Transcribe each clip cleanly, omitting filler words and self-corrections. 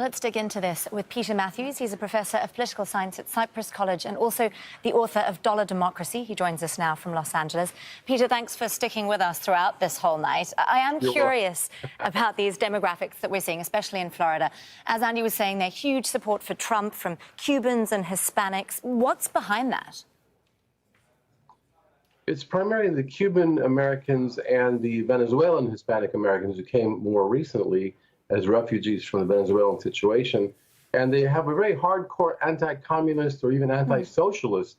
let's dig into this with Peter Mathews. He's a professor of political science at Cyprus College and also the author of Dollar Democracy. He joins us now from Los Angeles. Peter, thanks for sticking with us throughout this whole night. I am curious about these demographics that we're seeing, especially in Florida. As Andy was saying, there's huge support for Trump from Cubans and Hispanics. What's behind that? It's primarily the Cuban Americans and the Venezuelan Hispanic Americans who came more recently as refugees from the Venezuelan situation. And they have a very hardcore anti-communist or even anti-socialist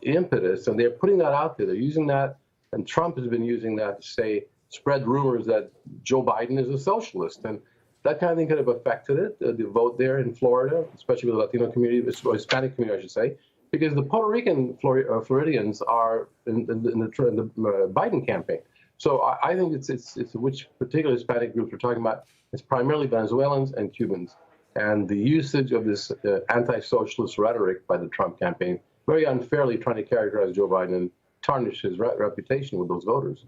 impetus. And they're putting that out there. They're using that. And Trump has been using that to spread rumors that Joe Biden is a socialist. And that kind of thing could have affected it, the vote there in Florida, especially with the Latino community, or Hispanic community, I should say. Because the Puerto Rican Floridians are in the Biden campaign. So I think it's which particular Hispanic groups we're talking about. It's primarily Venezuelans and Cubans. And the usage of this anti-socialist rhetoric by the Trump campaign, very unfairly trying to characterize Joe Biden and tarnish his reputation with those voters.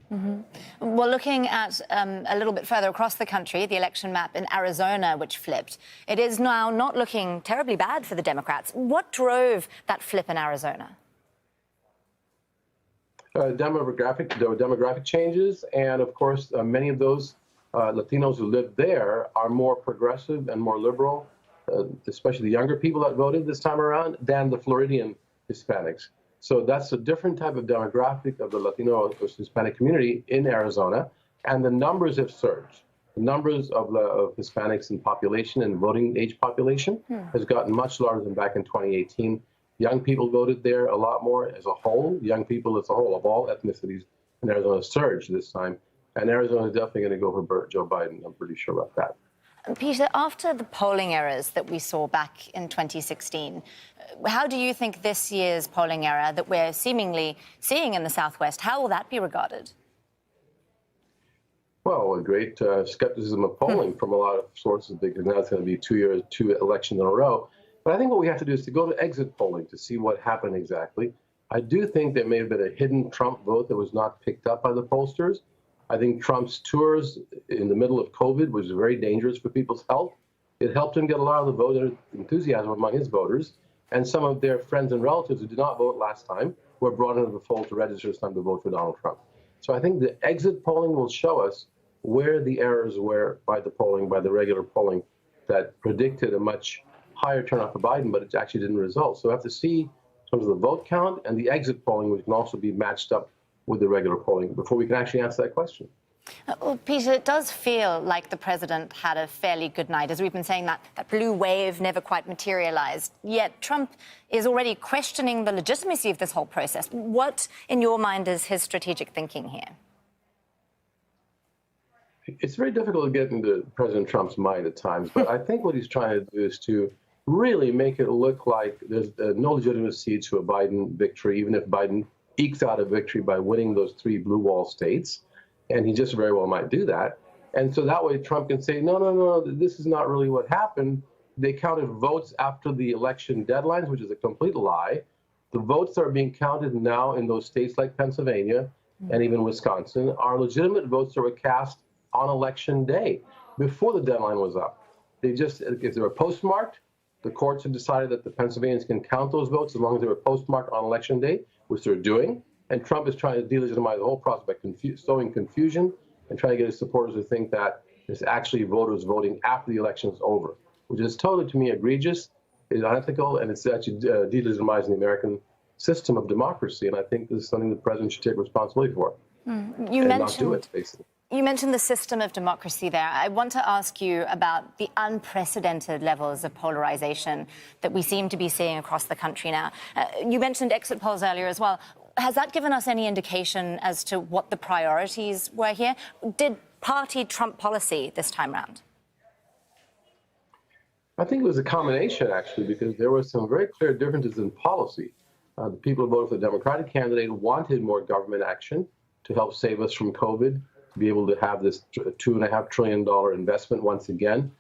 Well, looking at a little bit further across the country, the election map in Arizona, which flipped, it is now not looking terribly bad for the Democrats. What drove that flip in Arizona? There were demographic changes, and of course, many of those Latinos who live there are more progressive and more liberal, especially the younger people that voted this time around, than the Floridian Hispanics. So that's a different type of demographic of the Latino or Hispanic community in Arizona, and the numbers have surged. The numbers of Hispanics in population and voting age population has gotten much larger than back in 2018. Young people voted there a lot more as a whole. Young people as a whole of all ethnicities in Arizona surged this time. And Arizona is definitely going to go for Joe Biden. I'm pretty sure about that. Peter, after the polling errors that we saw back in 2016, how do you think this year's polling error that we're seemingly seeing in the Southwest, how will that be regarded? Well, a great skepticism of polling from a lot of sources, because now it's going to be 2 elections in a row. But I think what we have to do is to go to exit polling to see what happened exactly. I do think there may have been a hidden Trump vote that was not picked up by the pollsters. I think Trump's tours in the middle of COVID was very dangerous for people's health. It helped him get a lot of the voter enthusiasm among his voters, and some of their friends and relatives who did not vote last time were brought into the fold to register this time to vote for Donald Trump. So I think the exit polling will show us where the errors were by the polling, by the regular polling, that predicted a much higher turnout for Biden, but it actually didn't result. So we have to see in terms of the vote count and the exit polling, which can also be matched up with the regular polling before we can actually answer that question. Well, Peter, it does feel like the president had a fairly good night. As we've been saying, that blue wave never quite materialized. Yet Trump is already questioning the legitimacy of this whole process. What, in your mind, is his strategic thinking here? It's very difficult to get into President Trump's mind at times, but I think what he's trying to do is to really make it look like there's no legitimacy to a Biden victory, even if Biden ekes out a victory by winning those 3 blue wall states. And he just very well might do that. And so that way Trump can say, no, this is not really what happened. They counted votes after the election deadlines, which is a complete lie. The votes that are being counted now in those states like Pennsylvania and even Wisconsin are legitimate votes that were cast on election day before the deadline was up. If they were postmarked, the courts have decided that the Pennsylvanians can count those votes as long as they were postmarked on election day, which they're doing. And Trump is trying to delegitimize the whole process by sowing confusion and trying to get his supporters to think that there's actually voters voting after the election is over, which is totally, to me, egregious, is unethical, and it's actually delegitimizing the American system of democracy. And I think this is something the president should take responsibility for not do it, basically. You mentioned the system of democracy there. I want to ask you about the unprecedented levels of polarization that we seem to be seeing across the country now. You mentioned exit polls earlier as well. Has that given us any indication as to what the priorities were here? Did party Trump policy this time round? I think it was a combination, actually, because there were some very clear differences in policy. The people who voted for the Democratic candidate wanted more government action to help save us from COVID, to be able to have this $2.5 trillion investment once again,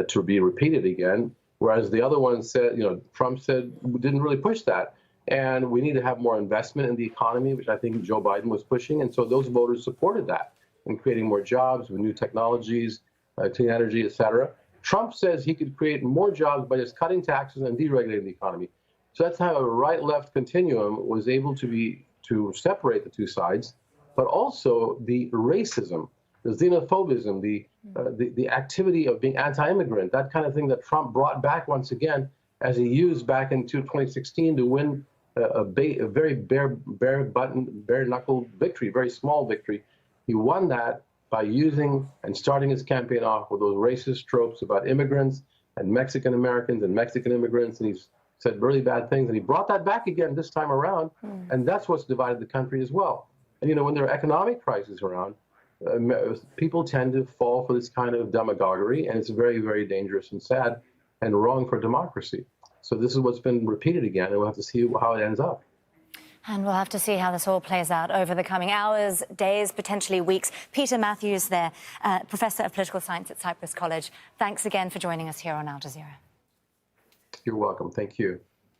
to be repeated again. Whereas the other one said, Trump said, we didn't really push that. And we need to have more investment in the economy, which I think Joe Biden was pushing. And so those voters supported that in creating more jobs with new technologies, clean energy, et cetera. Trump says he could create more jobs by just cutting taxes and deregulating the economy. So that's how a right-left continuum was able to separate the two sides, but also the racism, the xenophobism, the activity of being anti-immigrant, that kind of thing that Trump brought back once again, as he used back in 2016 to win a very bare-knuckle victory, very small victory. He won that by using and starting his campaign off with those racist tropes about immigrants and Mexican Americans and Mexican immigrants, and he's said really bad things, and he brought that back again this time around, and that's what's divided the country as well. And, you know, when there are economic crises around, people tend to fall for this kind of demagoguery, and it's very, very dangerous and sad and wrong for democracy. So this is what's been repeated again, and we'll have to see how it ends up. And we'll have to see how this all plays out over the coming hours, days, potentially weeks. Peter Mathews there, Professor of Political Science at Cyprus College. Thanks again for joining us here on Al Jazeera. You're welcome. Thank you.